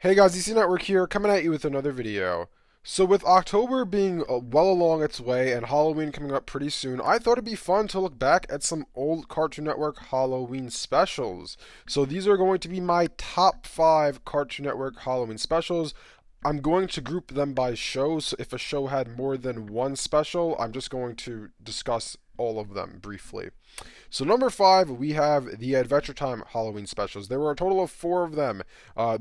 Hey guys, DC Network here, coming at you with another video. So with October being well along its way and Halloween coming up pretty soon, I thought it'd be fun to look back at some old Cartoon Network Halloween specials. So these are going to be my top 5 Cartoon Network Halloween specials. I'm going to group them by show, so if a show had more than one special, I'm just going to discuss all of them briefly. So number 5, we have the Adventure Time Halloween specials. There were a total of 4 of them,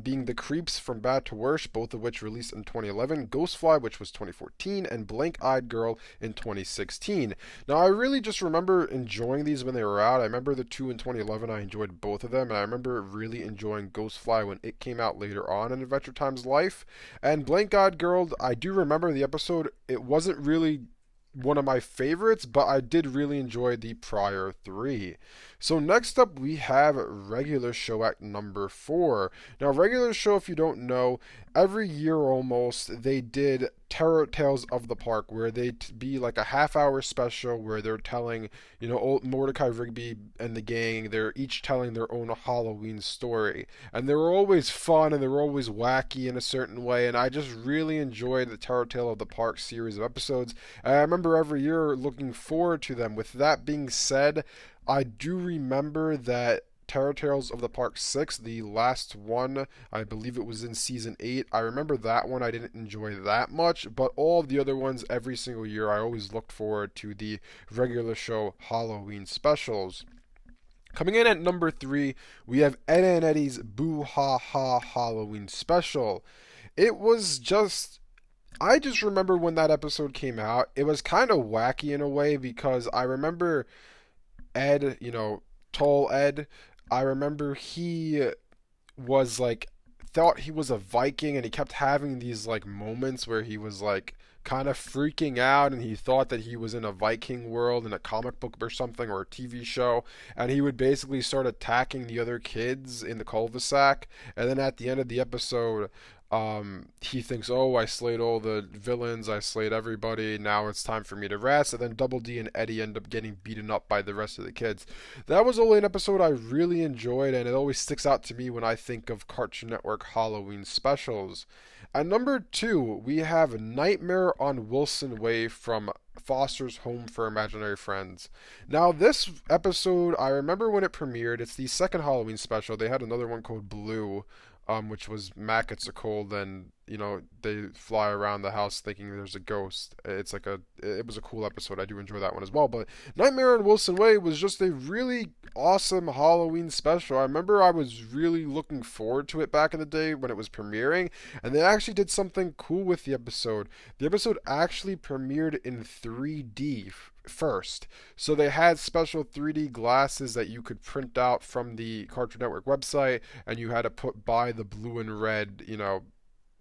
being The Creeps from Bad to Worse, both of which released in 2011, Ghostfly, which was 2014, and Blank Eyed Girl in 2016. Now, I really just remember enjoying these when they were out. I remember the 2 in 2011, I enjoyed both of them, and I remember really enjoying Ghostfly when it came out later on in Adventure Time's life. And Blank Eyed Girl, I do remember the episode, it wasn't really one of my favorites, but I did really enjoy the prior 3. So next up we have Regular Show at number 4. Now Regular Show, if you don't know, every year almost they did Terror Tales of the Park, where they'd be like a half-hour special where they're telling, old Mordecai Rigby and the gang, they're each telling their own Halloween story. And they were always fun and they were always wacky in a certain way, and I just really enjoyed the Terror Tale of the Park series of episodes. And I remember every year looking forward to them. With that being said, I do remember that Terror Tales of the Park 6, the last one, I believe it was in season 8. I remember that one I didn't enjoy that much, but all of the other ones, every single year, I always looked forward to the Regular Show Halloween specials. Coming in at number 3, we have Ed and Eddie's Boo Ha Ha Halloween special. It was just I just remember when that episode came out, it was kind of wacky in a way because I remember Ed, tall Ed, I remember he was like thought he was a Viking and he kept having these like moments where he was like kind of freaking out and he thought that he was in a Viking world in a comic book or something or a TV show, and he would basically start attacking the other kids in the cul-de-sac, and then at the end of the episode he thinks, oh, I slayed all the villains, I slayed everybody, now it's time for me to rest, and then Double D and Eddie end up getting beaten up by the rest of the kids. That was only an episode I really enjoyed, and it always sticks out to me when I think of Cartoon Network Halloween specials. At number 2, we have Nightmare on Wilson Way from Foster's Home for Imaginary Friends. Now, this episode, I remember when it premiered. It's the second Halloween special. They had another one called Blue, which was Matt gets a cold and they fly around the house thinking there's a ghost. It was a cool episode. I do enjoy that one as well. But Nightmare on Wilson Way was just a really awesome Halloween special. I remember I was really looking forward to it back in the day when it was premiering, and they actually did something cool with the episode. The episode actually premiered in 3D first. So they had special 3D glasses that you could print out from the Cartoon Network website, and you had to buy the blue and red,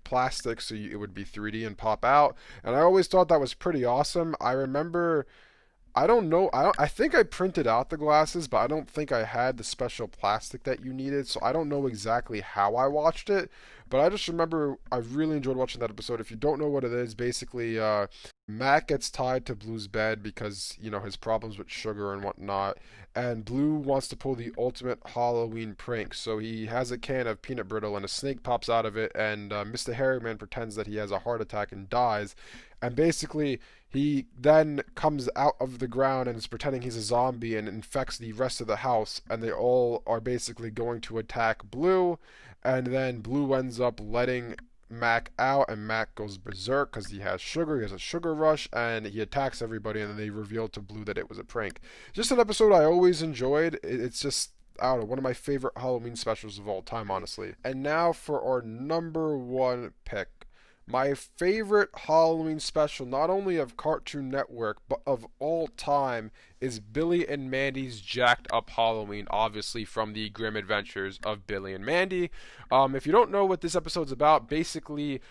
plastic so it would be 3D and pop out. And I always thought that was pretty awesome. I remember I don't know. I think I printed out the glasses, but I don't think I had the special plastic that you needed. So I don't know exactly how I watched it, but I just remember I really enjoyed watching that episode. If you don't know what it is, basically, Matt gets tied to Blue's bed because his problems with sugar and whatnot, and Blue wants to pull the ultimate Halloween prank. So he has a can of peanut brittle, and a snake pops out of it, and Mr. Harriman pretends that he has a heart attack and dies. And basically, he then comes out of the ground and is pretending he's a zombie and infects the rest of the house, and they all are basically going to attack Blue, and then Blue ends up letting Mac out, and Mac goes berserk because he has sugar, he has a sugar rush, and he attacks everybody, and then they reveal to Blue that it was a prank. Just an episode I always enjoyed. It's just, I don't know, one of my favorite Halloween specials of all time, honestly. And now for our number 1 pick. My favorite Halloween special, not only of Cartoon Network, but of all time, is Billy and Mandy's Jacked Up Halloween, obviously from the Grim Adventures of Billy and Mandy. If you don't know what this episode's about, basically,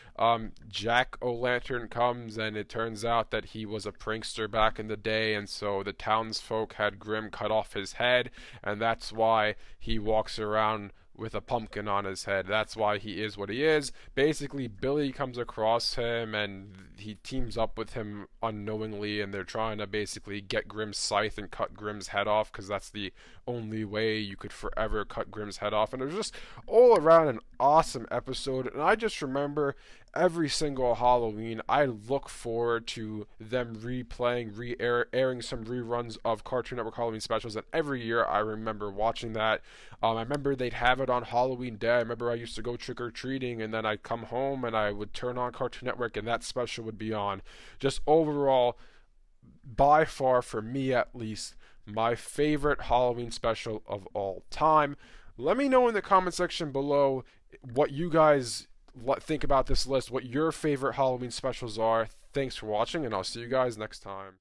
Jack O'Lantern comes, and it turns out that he was a prankster back in the day, and so the townsfolk had Grim cut off his head, and that's why he walks around with a pumpkin on his head. That's why he is what he is. Basically, Billy comes across him and he teams up with him unknowingly, and they're trying to basically get Grimm's scythe and cut Grimm's head off, because that's the only way you could forever cut Grimm's head off. And it was just all around an awesome episode, and I just remember every single Halloween I look forward to them replaying, airing some reruns of Cartoon Network Halloween specials, and every year I remember watching that. I remember they'd have it on Halloween Day. I remember I used to go trick-or-treating, and then I'd come home and I would turn on Cartoon Network and that special would be on. Just overall, by far, for me at least, my favorite Halloween special of all time. Let me know in the comment section below what you guys think about this list, what your favorite Halloween specials are. Thanks for watching, and I'll see you guys next time.